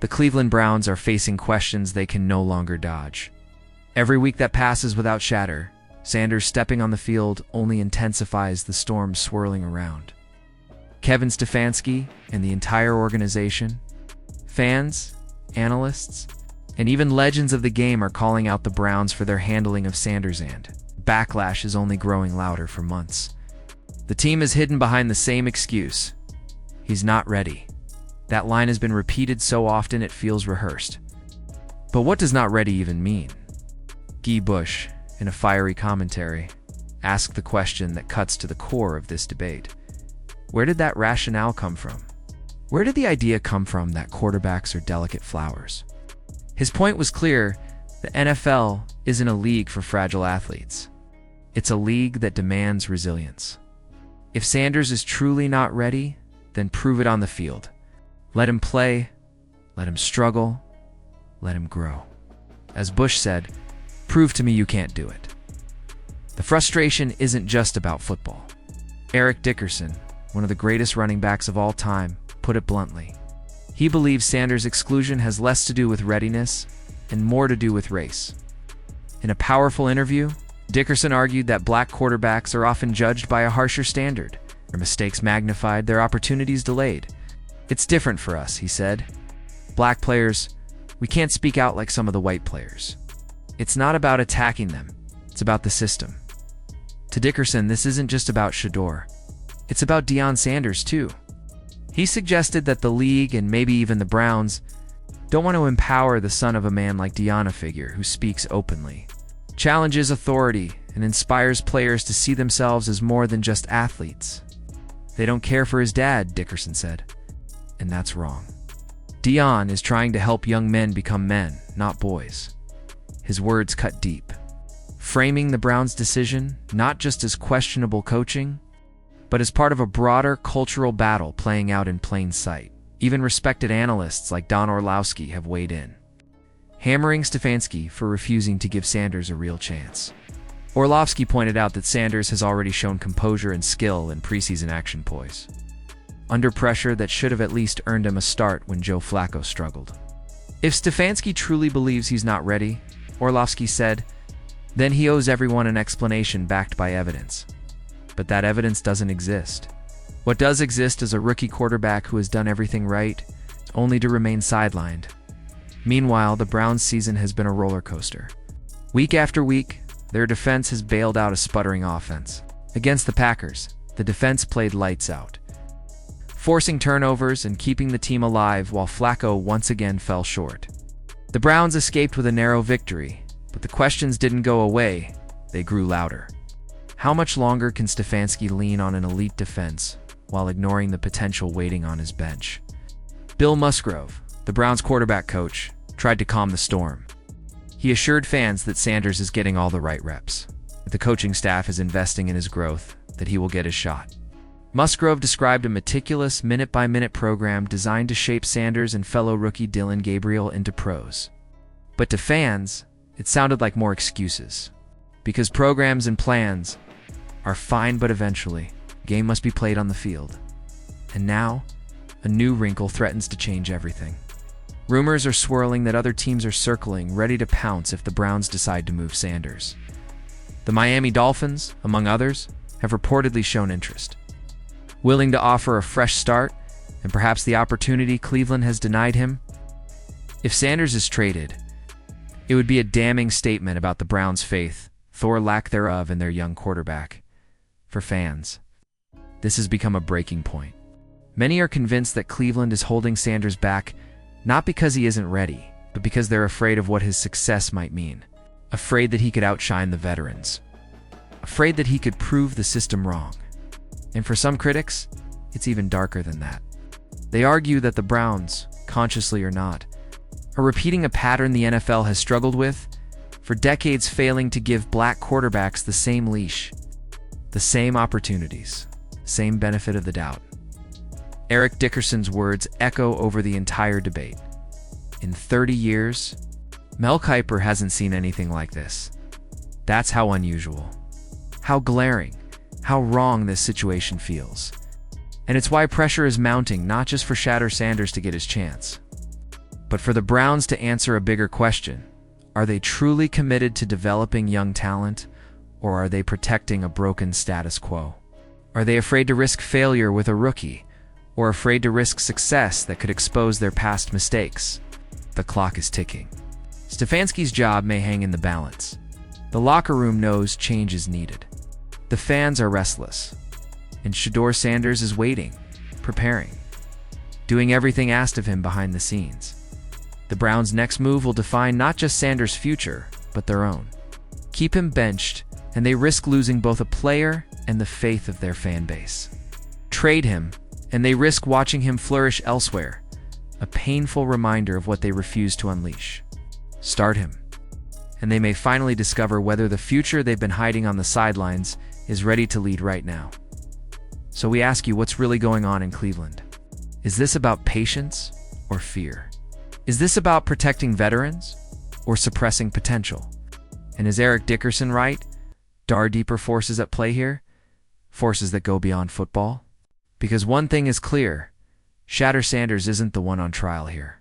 The Cleveland Browns are facing questions they can no longer dodge. Every week that passes without Shadur Sanders stepping on the field only intensifies the storm swirling around. Kevin Stefanski and the entire organization, fans, analysts, and even legends of the game are calling out the Browns for their handling of Sanders, and backlash is only growing louder for months. The team is hidden behind the same excuse: he's not ready. That line has been repeated so often it feels rehearsed. But what does not ready even mean? Guy Bush, in a fiery commentary, asked the question that cuts to the core of this debate. Where did that rationale come from? Where did the idea come from that quarterbacks are delicate flowers? His point was clear: the NFL isn't a league for fragile athletes. It's a league that demands resilience. If Sanders is truly not ready, then prove it on the field. Let him play, let him struggle, let him grow. As Bush said, prove to me you can't do it. The frustration isn't just about football. Eric Dickerson, one of the greatest running backs of all time, put it bluntly. He believes Sanders' exclusion has less to do with readiness and more to do with race. In a powerful interview, Dickerson argued that black quarterbacks are often judged by a harsher standard, their mistakes magnified, their opportunities delayed. It's different for us, he said. Black players, we can't speak out like some of the white players. It's not about attacking them, it's about the system. To Dickerson, this isn't just about Shedeur. It's about Deion Sanders, too. He suggested that the league, and maybe even the Browns, don't want to empower the son of a man like Deion, a figure who speaks openly, challenges authority, and inspires players to see themselves as more than just athletes. They don't care for his dad, Dickerson said. And that's wrong. Deion is trying to help young men become men, not boys. His words cut deep, framing the Browns' decision not just as questionable coaching, but as part of a broader cultural battle playing out in plain sight. Even respected analysts like Don Orlovsky have weighed in, hammering Stefanski for refusing to give Sanders a real chance. Orlovsky pointed out that Sanders has already shown composure and skill in preseason action poise, under pressure that should have at least earned him a start when Joe Flacco struggled. If Stefanski truly believes he's not ready, Orlovsky said, then he owes everyone an explanation backed by evidence. But that evidence doesn't exist. What does exist is a rookie quarterback who has done everything right, only to remain sidelined. Meanwhile, the Browns' season has been a roller coaster. Week after week, their defense has bailed out a sputtering offense. Against the Packers, the defense played lights out, forcing turnovers and keeping the team alive while Flacco once again fell short. The Browns escaped with a narrow victory, but the questions didn't go away, they grew louder. How much longer can Stefanski lean on an elite defense while ignoring the potential waiting on his bench? Bill Musgrove, the Browns' quarterback coach, tried to calm the storm. He assured fans that Sanders is getting all the right reps, that the coaching staff is investing in his growth, that he will get his shot. Musgrove described a meticulous, minute-by-minute program designed to shape Sanders and fellow rookie Dillon Gabriel into pros. But to fans, it sounded like more excuses. Because programs and plans are fine, but eventually, the game must be played on the field. And now, a new wrinkle threatens to change everything. Rumors are swirling that other teams are circling, ready to pounce if the Browns decide to move Sanders. The Miami Dolphins, among others, have reportedly shown interest, willing to offer a fresh start and perhaps the opportunity Cleveland has denied him. If Sanders is traded, it would be a damning statement about the Browns' faith, or lack thereof, in their young quarterback. For fans, this has become a breaking point. Many are convinced that Cleveland is holding Sanders back not because he isn't ready, but because they're afraid of what his success might mean. Afraid that he could outshine the veterans. Afraid that he could prove the system wrong. And for some critics, it's even darker than that. They argue that the Browns, consciously or not, are repeating a pattern the NFL has struggled with, for decades failing to give black quarterbacks the same leash, the same opportunities, same benefit of the doubt. Eric Dickerson's words echo over the entire debate. In 30 years, Mel Kiper hasn't seen anything like this. That's how unusual, how glaring, how wrong this situation feels. And it's why pressure is mounting, not just for Shadur Sanders to get his chance, But for the Browns to answer a bigger question, are they truly committed to developing young talent, or are they protecting a broken status quo? Are they afraid to risk failure with a rookie, or afraid to risk success that could expose their past mistakes? The clock is ticking. Stefanski's job may hang in the balance. The locker room knows change is needed. The fans are restless. And Shadur Sanders is waiting, preparing, doing everything asked of him behind the scenes. The Browns' next move will define not just Sanders' future, but their own. Keep him benched, and they risk losing both a player and the faith of their fan base. Trade him, and they risk watching him flourish elsewhere, a painful reminder of what they refuse to unleash. Start him, and they may finally discover whether the future they've been hiding on the sidelines is ready to lead right now. So we ask you, what's really going on in Cleveland? Is this about patience or fear? Is this about protecting veterans or suppressing potential? And is Eric Dickerson right? Are deeper forces at play here? Forces that go beyond football? Because one thing is clear, Shadur Sanders isn't the one on trial here.